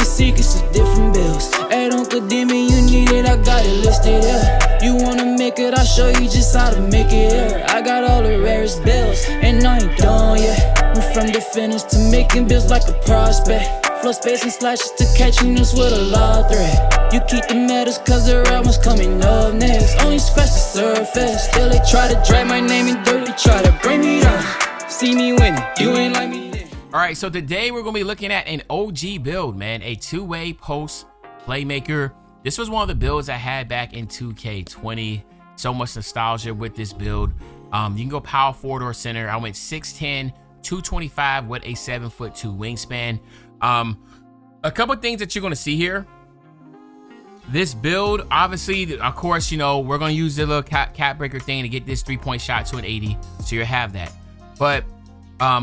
secrets of different bills. At Uncle Demon, you need it, I got it listed here. You wanna make it, I'll show you just how to make it here. I got all the rarest bills, and I ain't done yet. Went from the finish to making bills like a prospect. Flow space and slashes to catching us with a lot of threat. You keep the medals cause the right one's coming up next. Only scratch the surface, still they try to drag my name in dirt. They try to bring me down, see me winning, you ain't like me then. All right, so today we're gonna be looking at an OG build, man. A two-way post playmaker. This was one of the builds I had back in 2K20. So much nostalgia with this build. You can go power forward or center. I went 6'10", 225 with a 7'2" wingspan. A couple things that you're going to see here. This build, obviously, of course, you know, we're going to use the little cap breaker thing to get this 3-point shot to an 80. So you'll have that. But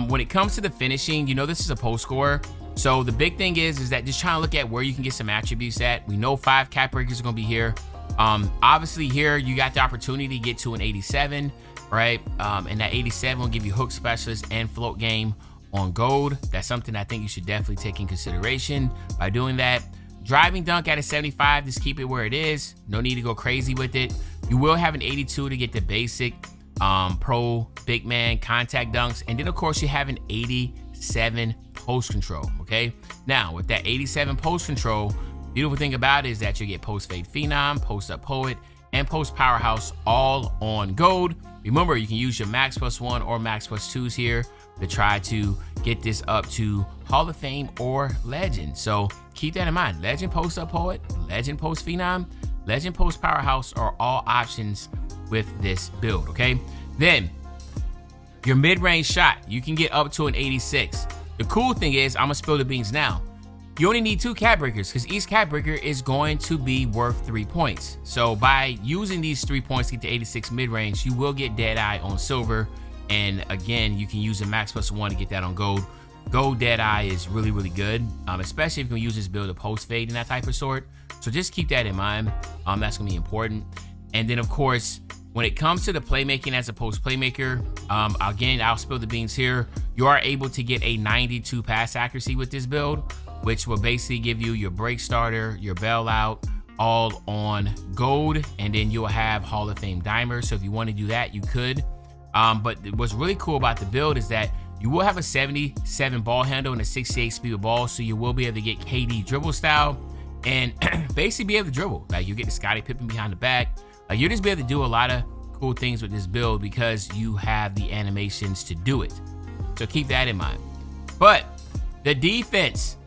when it comes to the finishing, you know, this is a post scorer. So the big thing is that just trying to look at where you can get some attributes at. We know 5 cap breakers are going to be here. Obviously here you got the opportunity to get to an 87, right? And that 87 will give you hook specialist and float game on gold. That's something I think you should definitely take in consideration by doing that. Driving dunk at a 75, just keep it where it is. No need to go crazy with it. You will have an 82 to get the basic pro big man contact dunks. And then of course you have an 87 post control, okay? Now with that 87 post control, beautiful thing about it is that you get post fade phenom, post up poet, and post powerhouse all on gold. Remember, you can use your max +1 or max +2s here to try to get this up to Hall of Fame or Legend. So keep that in mind. Legend post up poet, Legend post phenom, Legend post powerhouse are all options with this build, okay? Then your mid-range shot, you can get up to an 86. The cool thing is, I'm gonna spill the beans now. You only need 2 cap breakers because each cap breaker is going to be worth 3 points. So by using these 3 points to get to 86 mid-range, you will get Deadeye on silver. And again, you can use a max +1 to get that on gold. Gold Deadeye is really, really good, especially if you can use this build to post fade and that type of sort. So just keep that in mind. That's gonna be important. And then of course, when it comes to the playmaking as a post playmaker, again, I'll spill the beans here. You are able to get a 92 pass accuracy with this build, which will basically give you your break starter, your bailout, all on gold, and then you'll have Hall of Fame dimer. So if you want to do that, you could. But what's really cool about the build is that you will have a 77 ball handle and a 68 speed of ball, so you will be able to get KD dribble style and basically be able to dribble. Like you get the Scottie Pippen behind the back. Like you'll just be able to do a lot of cool things with this build because you have the animations to do it. So keep that in mind. But the defense,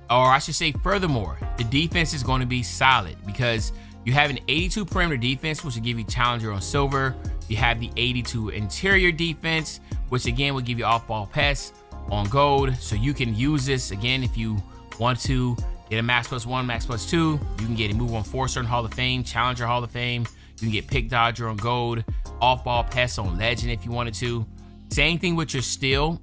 or I should say furthermore, the defense is going to be solid because you have an 82 perimeter defense, which will give you challenger on silver. You have the 82 interior defense, which again will give you off-ball pass on gold. So you can use this again if you want to get a max +1, max +2. You can get a move on Forcer in Hall of Fame, Challenger Hall of Fame. You can get pick dodger on gold, off-ball pass on legend if you wanted to. Same thing with your steal.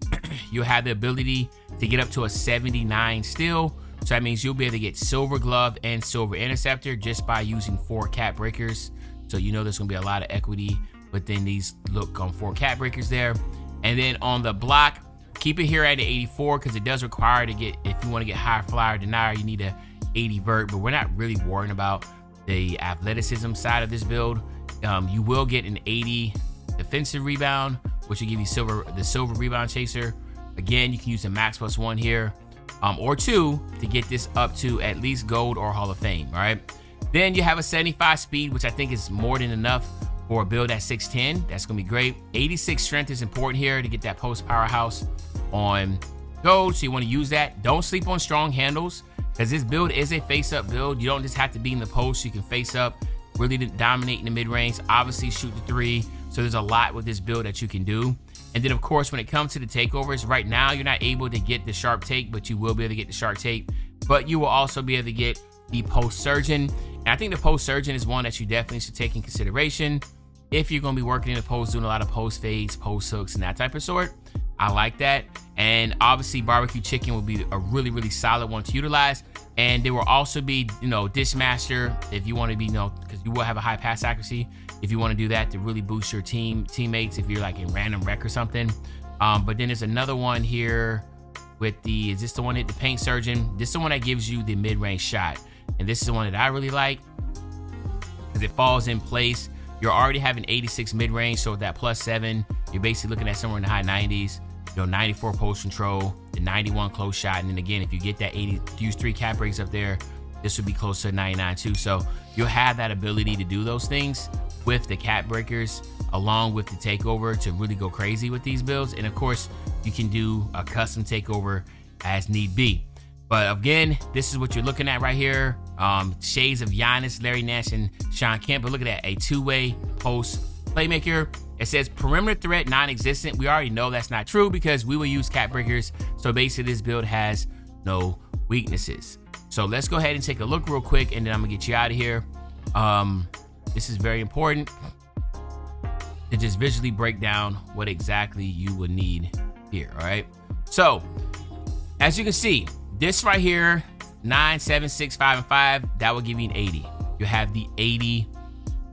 You'll have the ability to get up to a 79 steal. So that means you'll be able to get silver glove and silver interceptor just by using 4 cap breakers. So you know there's gonna be a lot of equity within these 4 cap breakers there. And then on the block, keep it here at an 84 because it does require to get, if you want to get high flyer denier, you need a 80 vert, but we're not really worrying about the athleticism side of this build. You will get an 80 defensive rebound, which will give you the silver rebound chaser. Again, you can use a max +1 here, or 2 to get this up to at least gold or Hall of Fame, all right? Then you have a 75 speed, which I think is more than enough for a build at 6'10". That's gonna be great. 86 strength is important here to get that post powerhouse on gold, so you wanna use that. Don't sleep on strong handles, because this build is a face-up build. You don't just have to be in the post. You can face up, really dominate in the mid-range, obviously shoot the 3. So there's a lot with this build that you can do. And then of course, when it comes to the takeovers, right now you're not able to get the sharp take, but you will be able to get the sharp take. But you will also be able to get the post surgeon. And I think the post surgeon is one that you definitely should take in consideration if you're going to be working in the post, doing a lot of post fades, post hooks, and that type of sort. I like that. And obviously barbecue chicken will be a really, really solid one to utilize. And there will also be, Dishmaster if you want to be, because you will have a high pass accuracy if you want to do that to really boost your teammates if you're like in random rec or something. But then there's another one here. with the, is this the one that the Paint Surgeon? This is the one that gives you the mid-range shot. And this is the one that I really like because it falls in place. You're already having 86 mid-range, so with that +7, you're basically looking at somewhere in the high 90s. 94 post control, the 91 close shot, and then again, if you get that 80, use 3 cap breaks up there, this would be close to 99 too. So you'll have that ability to do those things with the cap breakers, along with the takeover, to really go crazy with these builds. And of course, you can do a custom takeover as need be. But again, this is what you're looking at right here. Shades of Giannis, Larry Nance, and Sean Kemp. But look at that, a 2-way post playmaker. It says perimeter threat non-existent. We already know that's not true because we will use cap breakers. So basically this build has no weaknesses. So let's go ahead and take a look real quick, and then I'm gonna get you out of here. This is very important to just visually break down what exactly you would need here, all right? So as you can see, this right here, 9, 7, 6, 5, and 5, that will give you an 80. You have the 80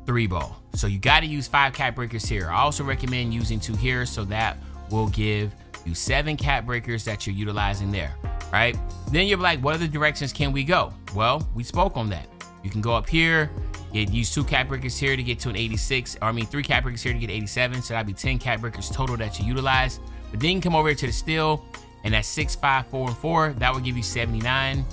3-ball. So you got to use 5 cap breakers here. I also recommend using 2 here, so that will give you 7 cap breakers that you're utilizing there, right? Then you're like, what other directions can we go? Well, we spoke on that. You can go up here, use 2 cap breakers here to get to an 86, or I mean 3 cap breakers here to get 87, so that'd be 10 cap breakers total that you utilize. But then you can come over here to the steel, and that's 6, 5, 4, and 4. That will give you 79.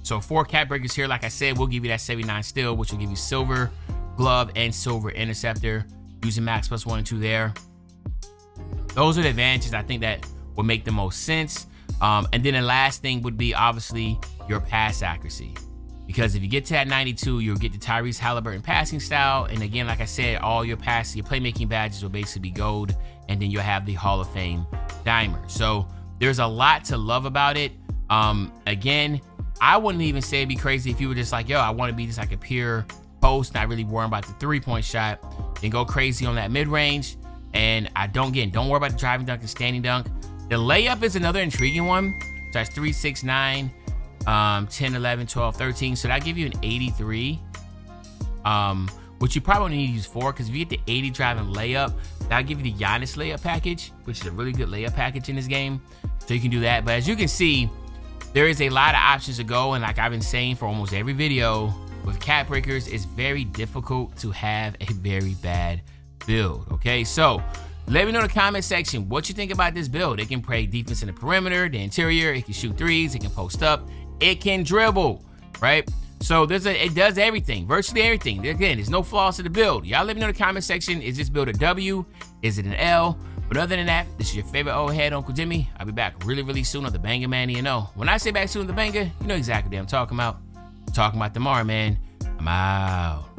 So 4 cap breakers here, like I said, will give you that 79 steel, which will give you silver glove and silver interceptor, using max +1 and 2 there. Those are the advantages I think that will make the most sense. And then the last thing would be obviously your pass accuracy, because if you get to that 92, you'll get the Tyrese Halliburton passing style. And again, like I said, all your playmaking badges will basically be gold, and then you'll have the Hall of Fame dimer. So there's a lot to love about it. Again, I wouldn't even say it'd be crazy if you were just like, yo, I want to be just like a pure post, not really worrying about the 3-point shot, then go crazy on that mid-range. And don't worry about the driving dunk and standing dunk. The layup is another intriguing one. So that's 3, 6, 9, 10, 11, 12, 13. So that give you an 83. Which you probably only need to use 4, because if you get the 80 driving layup, that'll give you the Giannis layup package, which is a really good layup package in this game. So you can do that. But as you can see, there is a lot of options to go. And like I've been saying for almost every video, with cap breakers, it's very difficult to have a very bad build, okay? So let me know in the comment section what you think about this build. It can play defense in the perimeter, the interior, it can shoot threes, it can post up, it can dribble, right? So it does everything, virtually everything. Again, there's no flaws to the build. Y'all let me know in the comment section, is this build a W? Is it an L? But other than that, this is your favorite old head, Uncle Jimmy. I'll be back really, really soon on the Banger Man, you know. When I say back soon on the Banger, you know exactly what I'm talking about. Talking about tomorrow, man. I'm out.